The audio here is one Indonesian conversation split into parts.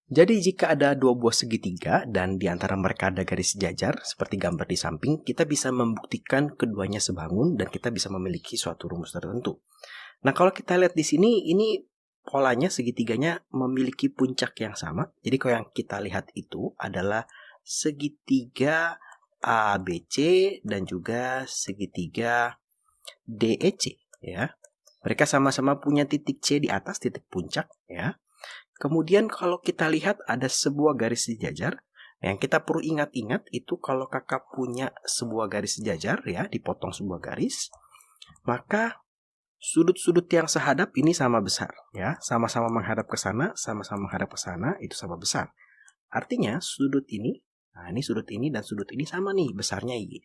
Jadi jika ada dua buah segitiga dan di antara mereka ada garis sejajar seperti gambar di samping, kita bisa membuktikan keduanya sebangun dan kita bisa memiliki suatu rumus tertentu. Nah, kalau kita lihat di sini, ini polanya segitiganya memiliki puncak yang sama. Jadi kalau yang kita lihat itu adalah segitiga ABC dan juga segitiga DEC, ya. Mereka sama-sama punya titik C di atas, titik puncak, ya. Kemudian kalau kita lihat ada sebuah garis sejajar, yang kita perlu ingat-ingat itu kalau kakak punya sebuah garis sejajar, ya, dipotong sebuah garis, maka sudut-sudut yang sehadap ini sama besar, ya, sama-sama menghadap ke sana, sama-sama menghadap ke sana, itu sama besar. Artinya sudut ini, nah ini sudut ini dan sudut ini sama nih besarnya Y.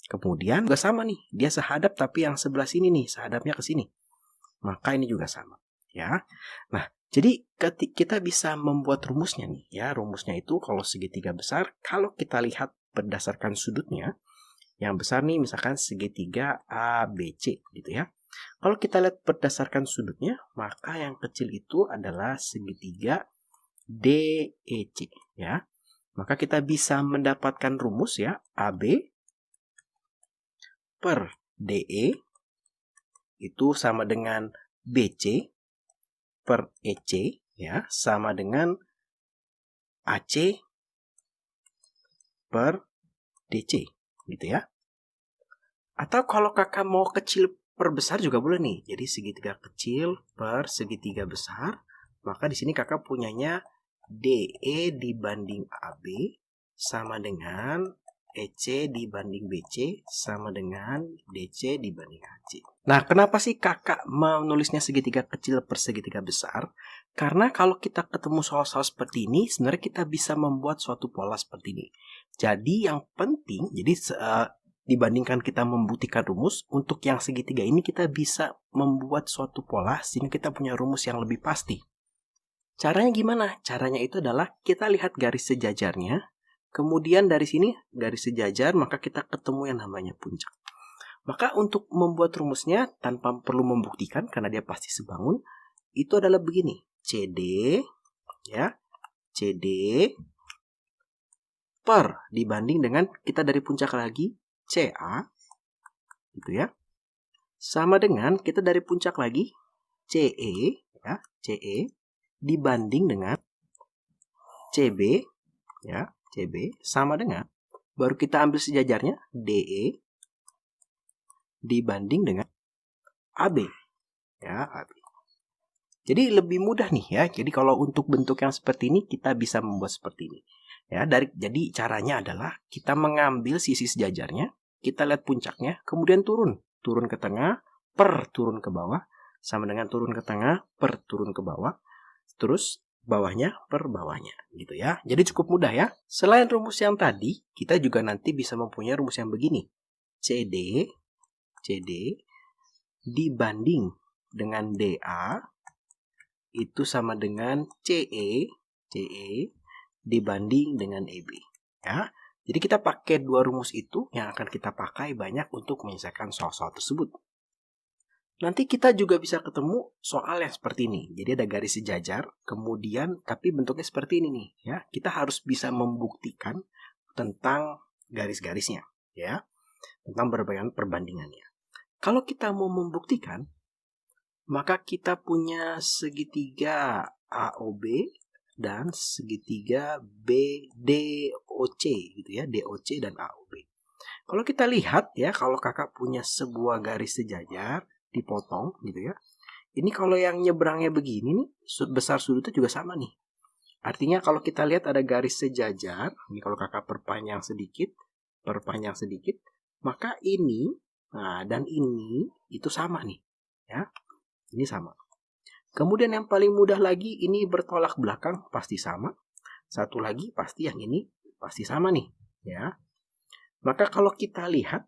Kemudian juga sama nih, dia sehadap tapi yang sebelah sini nih, sehadapnya ke sini. Maka ini juga sama, ya. Nah, jadi kita bisa membuat rumusnya nih, ya. Rumusnya itu kalau segitiga besar, kalau kita lihat berdasarkan sudutnya, yang besar nih misalkan segitiga ABC gitu ya. Kalau kita lihat berdasarkan sudutnya, maka yang kecil itu adalah segitiga DEC, ya. Maka kita bisa mendapatkan rumus, ya, AB per DE itu sama dengan BC per EC, ya, sama dengan AC per DC, gitu ya. Atau kalau kakak mau kecil per besar juga boleh nih. Jadi segitiga kecil per segitiga besar, maka di sini kakak punyanya DE dibanding AB sama dengan EC dibanding BC sama dengan DC dibanding AC. Nah, kenapa sih kakak menulisnya segitiga kecil per segitiga besar? Karena kalau kita ketemu soal-soal seperti ini, sebenarnya kita bisa membuat suatu pola seperti ini. Jadi yang penting, dibandingkan kita membuktikan rumus, untuk yang segitiga ini kita bisa membuat suatu pola sehingga kita punya rumus yang lebih pasti. Caranya gimana? Caranya itu adalah kita lihat garis sejajarnya, kemudian dari sini garis sejajar, maka kita ketemu yang namanya puncak. Maka untuk membuat rumusnya tanpa perlu membuktikan karena dia pasti sebangun, itu adalah begini. CD, ya, CD per dibanding dengan kita dari puncak lagi CA, gitu ya, sama dengan kita dari puncak lagi CE, ya, CE dibanding dengan CB, ya, CB sama dengan, baru kita ambil sejajarnya DE dibanding dengan AB, ya, AB. Jadi lebih mudah nih, ya. Jadi kalau untuk bentuk yang seperti ini kita bisa membuat seperti ini, ya. Jadi caranya adalah kita mengambil sisi sejajarnya, kita lihat puncaknya, kemudian turun ke tengah per turun ke bawah sama dengan turun ke tengah per turun ke bawah, terus bawahnya per bawahnya, gitu ya. Jadi cukup mudah, ya. Selain rumus yang tadi, kita juga nanti bisa mempunyai rumus yang begini. CD dibanding dengan DA itu sama dengan CE dibanding dengan EB, ya. Jadi kita pakai dua rumus itu yang akan kita pakai banyak untuk menyelesaikan soal-soal tersebut. Nanti kita juga bisa ketemu soal yang seperti ini. Jadi ada garis sejajar, kemudian tapi bentuknya seperti ini nih, ya. Kita harus bisa membuktikan tentang garis-garisnya, ya. Tentang perbandingannya. Kalau kita mau membuktikan, maka kita punya segitiga AOB dan segitiga BDOC, gitu ya, DOC dan AOB. Kalau kita lihat, ya, kalau kakak punya sebuah garis sejajar dipotong, gitu ya. Ini kalau yang nyebrangnya begini nih, besar sudutnya juga sama nih. Artinya kalau kita lihat ada garis sejajar, ini kalau kakak perpanjang sedikit, maka ini, nah, dan ini itu sama nih, ya. Ini sama. Kemudian yang paling mudah lagi, ini bertolak belakang pasti sama. Satu lagi pasti yang ini pasti sama nih, ya. Maka kalau kita lihat,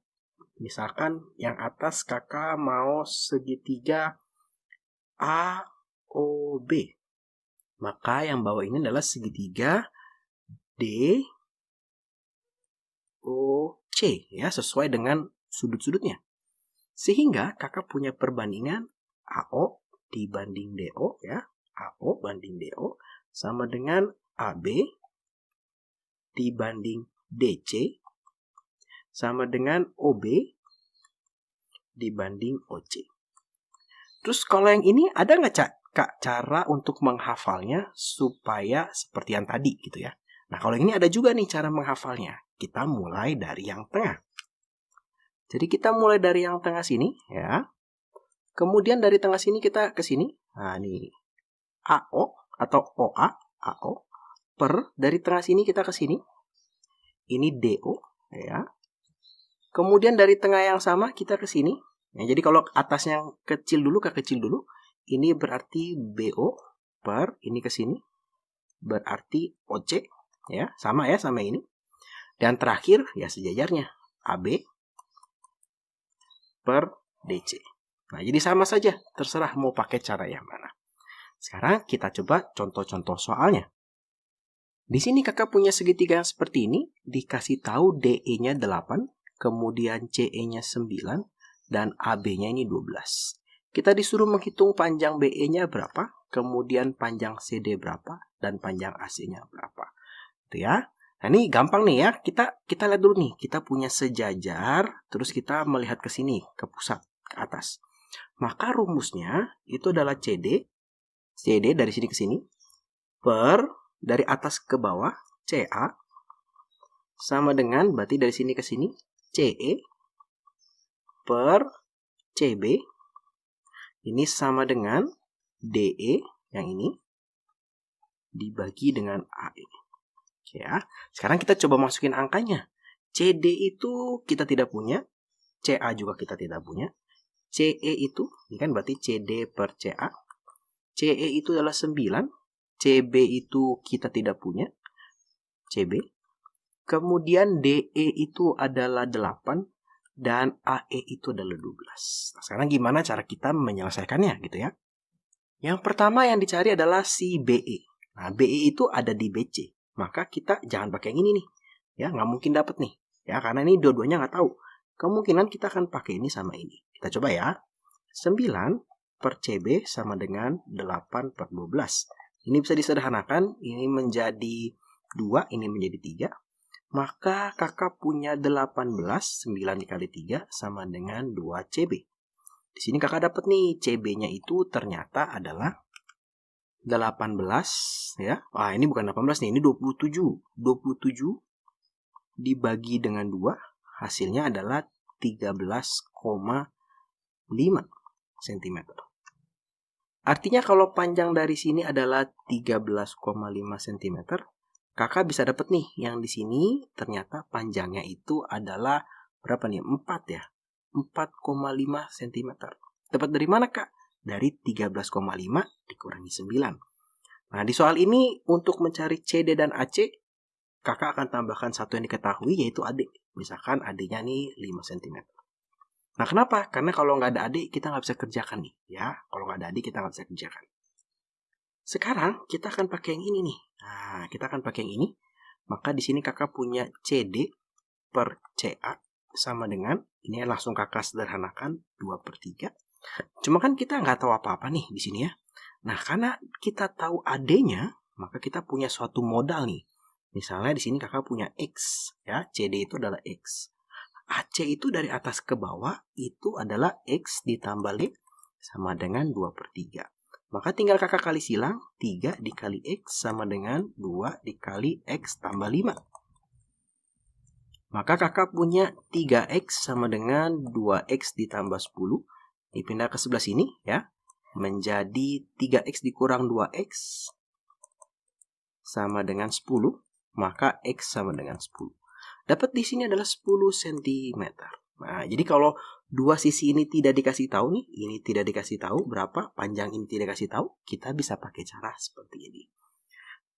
misalkan yang atas kakak mau segitiga AOB, maka yang bawah ini adalah segitiga DOC, ya, sesuai dengan sudut-sudutnya. Sehingga kakak punya perbandingan AO dibanding DO, ya, AO banding DO sama dengan AB dibanding DC sama dengan OB dibanding OC. Terus kalau yang ini ada nggak Kak cara untuk menghafalnya supaya seperti yang tadi gitu ya? Nah kalau ini ada juga nih cara menghafalnya. Kita mulai dari yang tengah. Jadi kita mulai dari yang tengah sini ya. Kemudian dari tengah sini kita ke sini. Nah ini AO atau OA, AO per dari tengah sini kita ke sini. Ini DO ya. Kemudian dari tengah yang sama kita ke sini. Ya, jadi kalau atasnya yang kecil dulu ke kecil dulu, ini berarti BO per ini ke sini berarti OC ya, sama ya sama ini. Dan terakhir ya sejajarnya AB per DC. Nah, jadi sama saja, terserah mau pakai cara yang mana. Sekarang kita coba contoh-contoh soalnya. Di sini kakak punya segitiga yang seperti ini, dikasih tahu DE-nya 8, kemudian CE-nya 9, dan AB-nya ini 12. Kita disuruh menghitung panjang BE-nya berapa, kemudian panjang CD berapa, dan panjang AC-nya berapa. Itu ya. Nah, ini gampang nih ya. Kita lihat dulu nih. Kita punya sejajar, terus kita melihat ke sini, ke pusat, ke atas. Maka rumusnya itu adalah CD dari sini ke sini, per dari atas ke bawah, CA, sama dengan, berarti dari sini ke sini, CE, per CB, ini sama dengan DE, yang ini, dibagi dengan AE. Ya, sekarang kita coba masukin angkanya. CD itu kita tidak punya, CA juga kita tidak punya, CE itu, ini kan berarti CD per CA, CE itu adalah 9, CB itu kita tidak punya, CB, kemudian DE itu adalah 8, dan AE itu adalah 12. Nah, sekarang gimana cara kita menyelesaikannya gitu ya? Yang pertama yang dicari adalah si BE. Nah, BE itu ada di BC. Maka kita jangan pakai yang ini nih. Ya, nggak mungkin dapat nih. Ya, karena ini dua-duanya nggak tahu. Kemungkinan kita akan pakai ini sama ini. Kita coba ya. 9 per CB sama dengan 8 per 12. Ini bisa disederhanakan. Ini menjadi 2, ini menjadi 3. Maka kakak punya 18, 9 dikali 3 sama dengan 2 CB. Di sini kakak dapat nih, CB-nya itu ternyata adalah 18 ya. Ah, ini bukan 18 nih, ini 27. 27 dibagi dengan 2, hasilnya adalah 13,5 cm. Artinya kalau panjang dari sini adalah 13,5 cm, kakak bisa dapat nih yang di sini ternyata panjangnya itu adalah berapa nih? 4 ya. 4,5 cm. Dapat dari mana, Kak? Dari 13,5 dikurangi 9. Nah, di soal ini untuk mencari CD dan AC, kakak akan tambahkan satu yang diketahui yaitu AD. Misalkan AD-nya nih 5 cm. Nah, kenapa? Karena kalau nggak ada AD, kita nggak bisa kerjakan nih. Ya, kalau nggak ada AD, kita nggak bisa kerjakan. Sekarang, kita akan pakai yang ini nih. Nah, kita akan pakai yang ini. Maka di sini kakak punya CD per CA sama dengan, ini langsung kakak sederhanakan, 2 per 3. Cuma kan kita nggak tahu apa-apa nih di sini ya. Nah, karena kita tahu AD-nya, maka kita punya suatu modal nih. Misalnya di sini kakak punya X, ya, CD itu adalah X. AC itu dari atas ke bawah, itu adalah X ditambah L sama dengan 2 per 3. Maka tinggal kakak kali silang, 3 dikali X sama dengan 2 dikali X tambah 5. Maka kakak punya 3X sama dengan 2X ditambah 10. Dipindah ke sebelah sini ya. Menjadi 3X dikurang 2X sama dengan 10. Maka X sama dengan 10. Dapat di sini adalah 10 cm. Nah, jadi kalau dua sisi ini tidak dikasih tahu nih, ini tidak dikasih tahu berapa, panjang ini tidak dikasih tahu, kita bisa pakai cara seperti ini.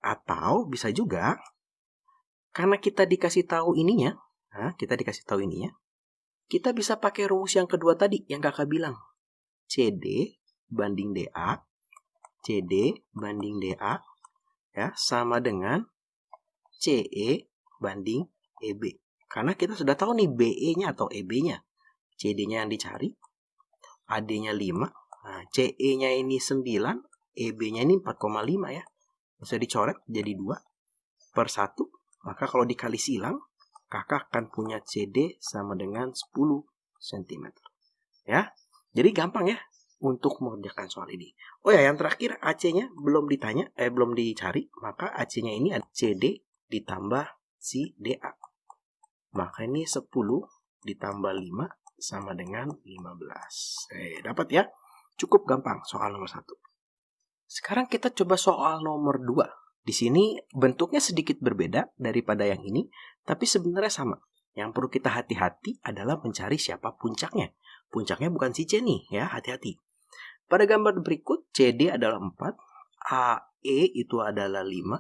Atau bisa juga karena kita dikasih tahu ininya, kita bisa pakai rumus yang kedua tadi yang kakak bilang. CD banding DA, CD banding DA ya sama dengan CE banding EB. Karena kita sudah tahu nih BE-nya atau EB-nya. CD-nya yang dicari, AD-nya 5, nah, CE-nya ini 9, EB-nya ini 4,5 ya. Bisa dicoret jadi 2. per 1, maka kalau dikali silang, kakak akan punya CD sama dengan 10 cm. Ya, jadi gampang ya untuk mengerjakan soal ini. Oh ya, yang terakhir AC-nya belum dicari, maka AC-nya ini ada CD ditambah si DA. Maka ini 10 ditambah 5 sama dengan 15. Dapat ya? Cukup gampang soal nomor 1. Sekarang kita coba soal nomor 2. Di sini bentuknya sedikit berbeda daripada yang ini, tapi sebenarnya sama. Yang perlu kita hati-hati adalah mencari siapa puncaknya. Puncaknya bukan si C nih, ya, hati-hati. Pada gambar berikut, CD adalah 4, AE itu adalah 5,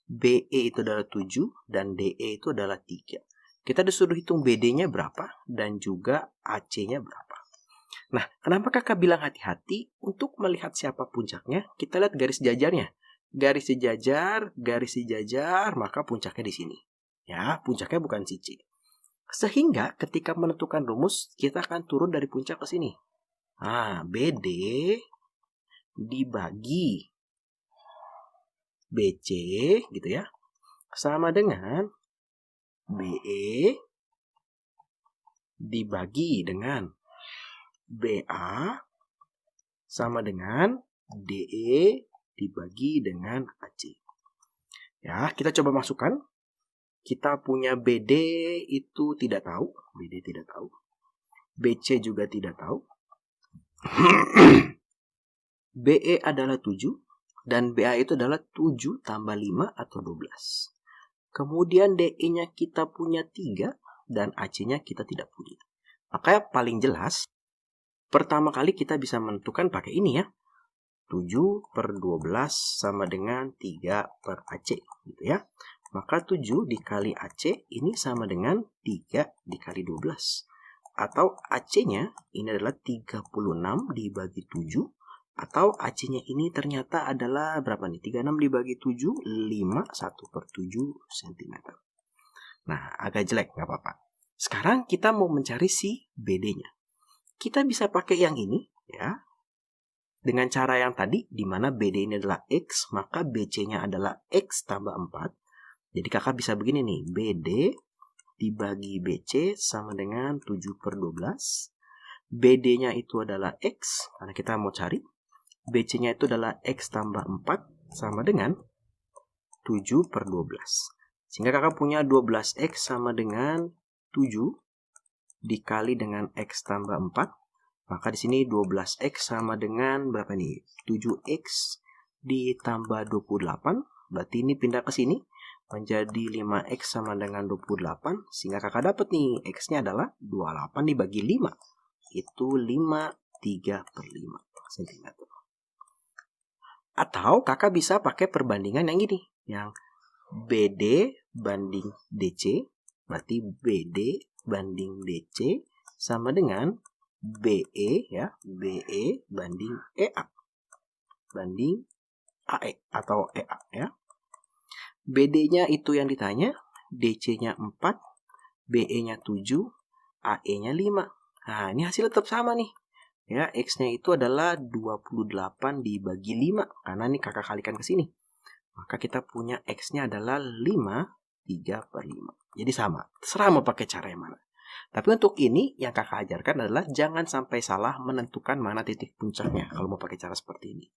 BE itu adalah 7, dan DE itu adalah 3. Kita disuruh hitung BD-nya berapa, dan juga AC-nya berapa. Nah, kenapa kakak bilang hati-hati? Untuk melihat siapa puncaknya, kita lihat garis jajarnya. Garis sejajar, maka puncaknya di sini. Ya, puncaknya bukan si C. Sehingga ketika menentukan rumus, kita akan turun dari puncak ke sini. BD dibagi BC gitu ya, sama dengan BE dibagi dengan BA sama dengan DE dibagi dengan AC. Ya, kita coba masukkan. Kita punya BD itu tidak tahu. BD tidak tahu. BC juga tidak tahu. BE adalah 7. Dan BA itu adalah 7 tambah 5 atau 12. Kemudian DE-nya kita punya 3. Dan AC-nya kita tidak punya. Maka paling jelas, pertama kali kita bisa menentukan pakai ini ya. 7 per 12 sama dengan 3 per AC. Gitu ya. Maka 7 dikali AC ini sama dengan 3 dikali 12. Atau AC-nya ini adalah 36 dibagi 7. Atau AC-nya ini ternyata adalah berapa nih? 36 dibagi 7, 5, 1 per 7 cm. Nah, agak jelek, nggak apa-apa. Sekarang kita mau mencari si BD-nya. Kita bisa pakai yang ini, ya. Dengan cara yang tadi, di mana BD ini adalah X, maka BC-nya adalah X tambah 4. Jadi kakak bisa begini nih, BD dibagi BC sama dengan 7 per 12. BD-nya itu adalah X, karena kita mau cari. BC-nya itu adalah X tambah 4 sama dengan 7 per 12. Sehingga kakak punya 12X sama dengan 7 dikali dengan X tambah 4. Maka di sini 12X sama dengan berapa nih? 7X ditambah 28. Berarti ini pindah ke sini. Menjadi 5X sama dengan 28. Sehingga kakak dapat nih, X-nya adalah 28 dibagi 5. Itu 53 per 5 cm. Atau kakak bisa pakai perbandingan yang ini. Yang BD banding DC. Berarti BD banding DC sama dengan BE ya. BE banding EA. Banding AE atau EA ya. BD-nya itu yang ditanya, DC-nya 4, BE-nya 7, AE-nya 5. Nah, ini hasil tetap sama nih. Ya, X-nya itu adalah 28 dibagi 5. Karena ini kakak kalikan ke sini. Maka kita punya X-nya adalah 5, 3 per 5. Jadi sama. Terserah mau pakai cara yang mana. Tapi untuk ini, yang kakak ajarkan adalah jangan sampai salah menentukan mana titik puncaknya. Kalau mau pakai cara seperti ini.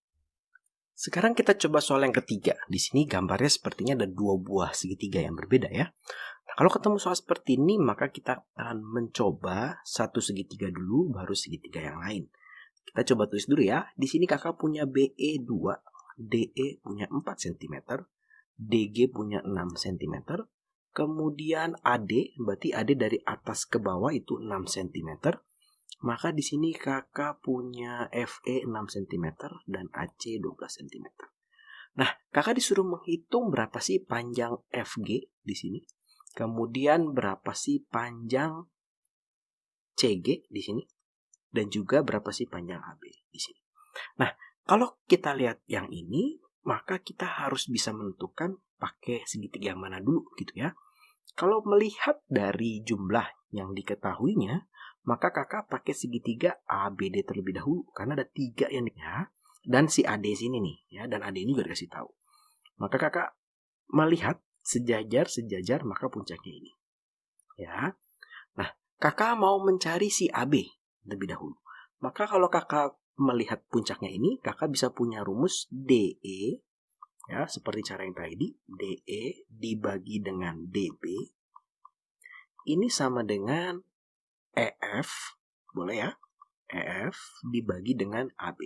Sekarang kita coba soal yang ketiga. Di sini gambarnya sepertinya ada 2 buah segitiga yang berbeda ya. Nah, kalau ketemu soal seperti ini, maka kita akan mencoba satu segitiga dulu, baru segitiga yang lain. Kita coba tulis dulu ya. Di sini kakak punya BE 2, DE punya 4 cm, DG punya 6 cm, kemudian AD, berarti AD dari atas ke bawah itu 6 cm. Maka di sini kakak punya FE 6 cm dan AC 12 cm. Nah, kakak disuruh menghitung berapa sih panjang FG di sini. Kemudian berapa sih panjang CG di sini. Dan juga berapa sih panjang AB di sini. Nah, kalau kita lihat yang ini, maka kita harus bisa menentukan pakai segitiga yang mana dulu gitu ya. Kalau melihat dari jumlah yang diketahuinya, maka kakak pakai segitiga ABD terlebih dahulu. Karena ada 3 yang ya. Dan si AD sini nih. Ya, dan AD ini juga dikasih tahu. Maka kakak melihat sejajar, maka puncaknya ini. Ya. Nah, kakak mau mencari si AB lebih dahulu. Maka kalau kakak melihat puncaknya ini, kakak bisa punya rumus DE, ya, seperti cara yang tadi, DE dibagi dengan DB, ini sama dengan EF, boleh ya, EF dibagi dengan AB.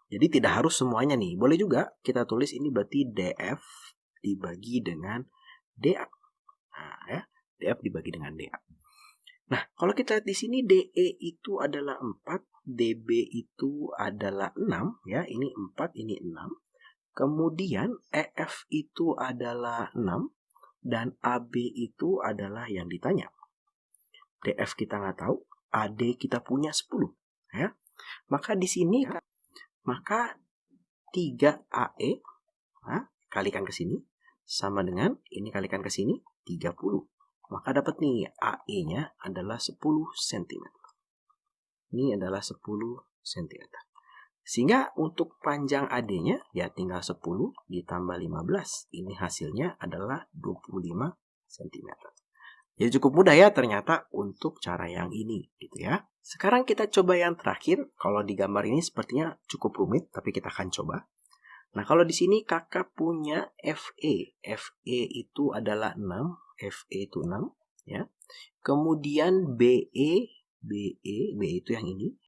Jadi tidak harus semuanya nih, boleh juga kita tulis ini berarti DF dibagi dengan DA. Nah, ya, DF dibagi dengan DA. Nah, kalau kita lihat di sini DE itu adalah 4, DB itu adalah 6, ya, ini 4, ini 6. Kemudian EF itu adalah 6 dan AB itu adalah yang ditanya. DF kita nggak tahu, AD kita punya 10, ya. Maka di sini maka 3AE, nah, kalikan ke sini sama dengan ini kalikan ke sini 30. Maka dapat nih AE-nya adalah 10 cm. Ini adalah 10 cm. Sehingga untuk panjang AD-nya ya tinggal 10 ditambah 15. Ini hasilnya adalah 25 cm. Jadi cukup mudah ya ternyata untuk cara yang ini gitu ya. Sekarang kita coba yang terakhir. Kalau di gambar ini sepertinya cukup rumit tapi kita akan coba. Nah, kalau di sini kakak punya FE. FE itu adalah 6. FE itu 6, ya. Kemudian BE itu yang ini.